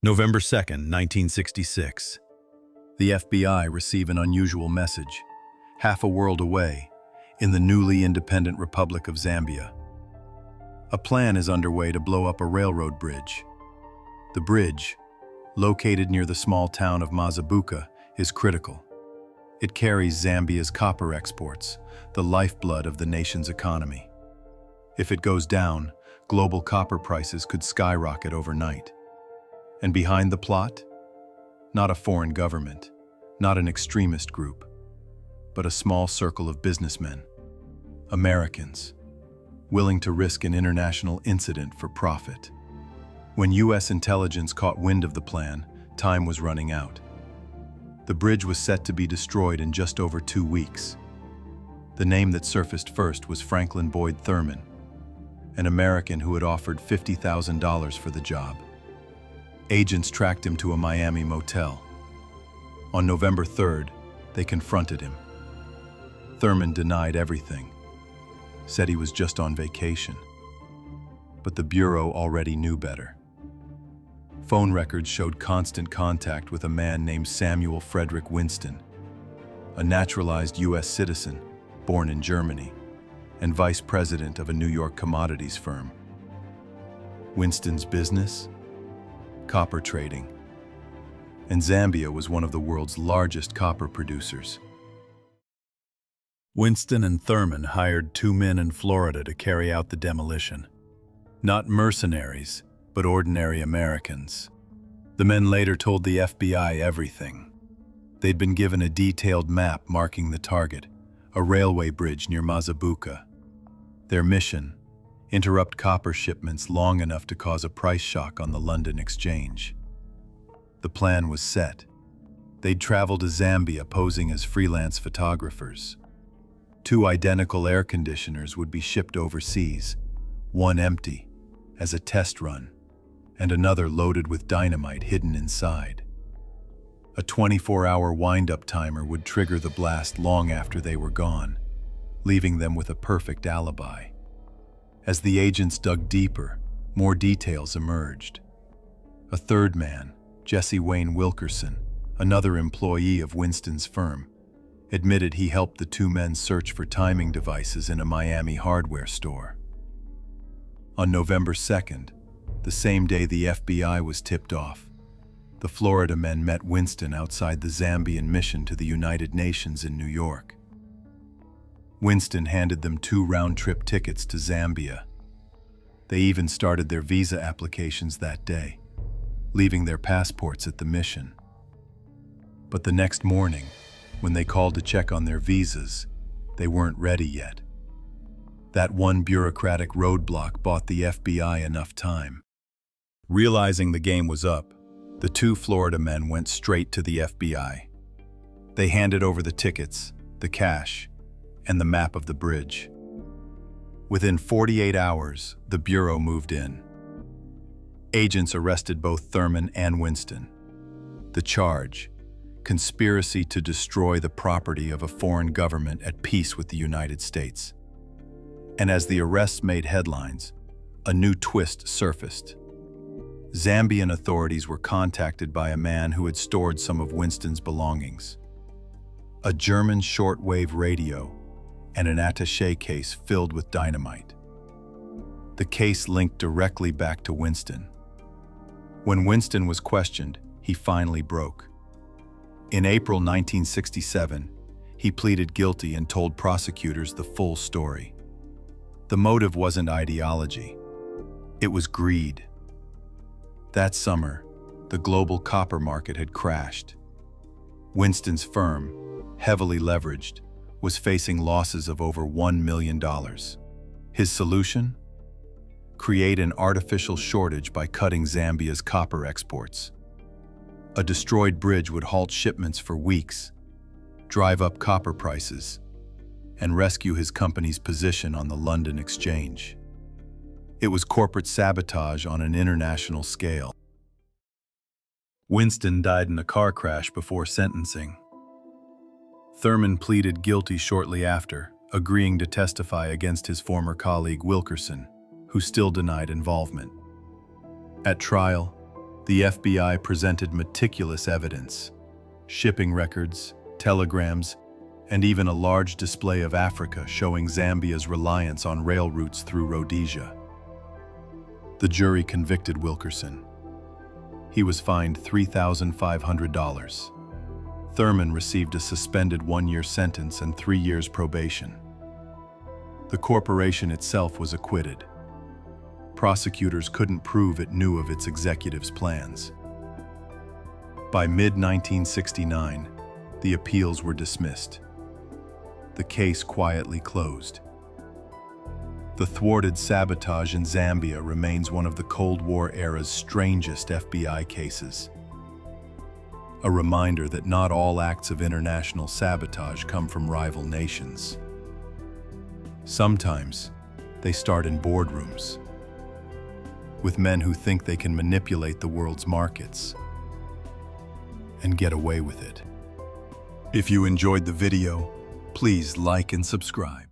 November 2nd, 1966. The FBI receive an unusual message, half a world away, in the newly independent Republic of Zambia. A plan is underway to blow up a railroad bridge. The bridge, located near the small town of Mazabuka, is critical. It carries Zambia's copper exports, the lifeblood of the nation's economy. If it goes down, global copper prices could skyrocket overnight. And behind the plot? Not a foreign government, not an extremist group, but a small circle of businessmen, Americans, willing to risk an international incident for profit. When U.S. intelligence caught wind of the plan, time was running out. The bridge was set to be destroyed in just over 2 weeks. The name that surfaced first was Franklin Boyd Thurman, an American who had offered $50,000 for the job. Agents tracked him to a Miami motel. On November 3rd, they confronted him. Thurman denied everything, said he was just on vacation. But the Bureau already knew better. Phone records showed constant contact with a man named Samuel Frederick Winston, a naturalized U.S. citizen born in Germany and vice president of a New York commodities firm. Winston's business? Copper trading. And Zambia was one of the world's largest copper producers. Winston and Thurman hired 2 men in Florida to carry out the demolition. Not mercenaries, but ordinary Americans. The men later told the FBI everything. They'd been given a detailed map marking the target, a railway bridge near Mazabuka. Their mission: interrupt copper shipments long enough to cause a price shock on the London exchange. The plan was set. They'd travel to Zambia posing as freelance photographers. 2 identical air conditioners would be shipped overseas, one empty, as a test run, and another loaded with dynamite hidden inside. A 24-hour wind-up timer would trigger the blast long after they were gone, leaving them with a perfect alibi. As the agents dug deeper, more details emerged. A third man, Jesse Wayne Wilkerson, another employee of Winston's firm, admitted he helped the 2 men search for timing devices in a Miami hardware store. On November 2nd, the same day the FBI was tipped off, the Florida men met Winston outside the Zambian mission to the United Nations in New York. Winston handed them 2 round-trip tickets to Zambia. They even started their visa applications that day, leaving their passports at the mission. But the next morning, when they called to check on their visas, they weren't ready yet. That one bureaucratic roadblock bought the FBI enough time. Realizing the game was up, the 2 Florida men went straight to the FBI. They handed over the tickets, the cash, and the map of the bridge. Within 48 hours, the Bureau moved in. Agents arrested both Thurman and Winston. The charge: conspiracy to destroy the property of a foreign government at peace with the United States. And as the arrests made headlines, a new twist surfaced. Zambian authorities were contacted by a man who had stored some of Winston's belongings: a German shortwave radio and an attaché case filled with dynamite. The case linked directly back to Winston. When Winston was questioned, he finally broke. In April 1967, he pleaded guilty and told prosecutors the full story. The motive wasn't ideology. It was greed. That summer, the global copper market had crashed. Winston's firm, heavily leveraged, was facing losses of over $1 million. His solution? Create an artificial shortage by cutting Zambia's copper exports. A destroyed bridge would halt shipments for weeks, drive up copper prices, and rescue his company's position on the London exchange. It was corporate sabotage on an international scale. Winston died in a car crash before sentencing. Thurman pleaded guilty shortly after, agreeing to testify against his former colleague Wilkerson, who still denied involvement. At trial, The FBI presented meticulous evidence, shipping records, telegrams, and even a large display of Africa showing Zambia's reliance on rail routes through Rhodesia. The jury convicted Wilkerson. He was fined $3,500. Thurman received a suspended 1-year sentence and 3 years probation. The corporation itself was acquitted. Prosecutors couldn't prove it knew of its executives' plans. By mid-1969, the appeals were dismissed. The case quietly closed. The thwarted sabotage in Zambia remains one of the Cold War era's strangest FBI cases. A reminder that not all acts of international sabotage come from rival nations. Sometimes, they start in boardrooms, with men who think they can manipulate the world's markets and get away with it. If you enjoyed the video, please like and subscribe.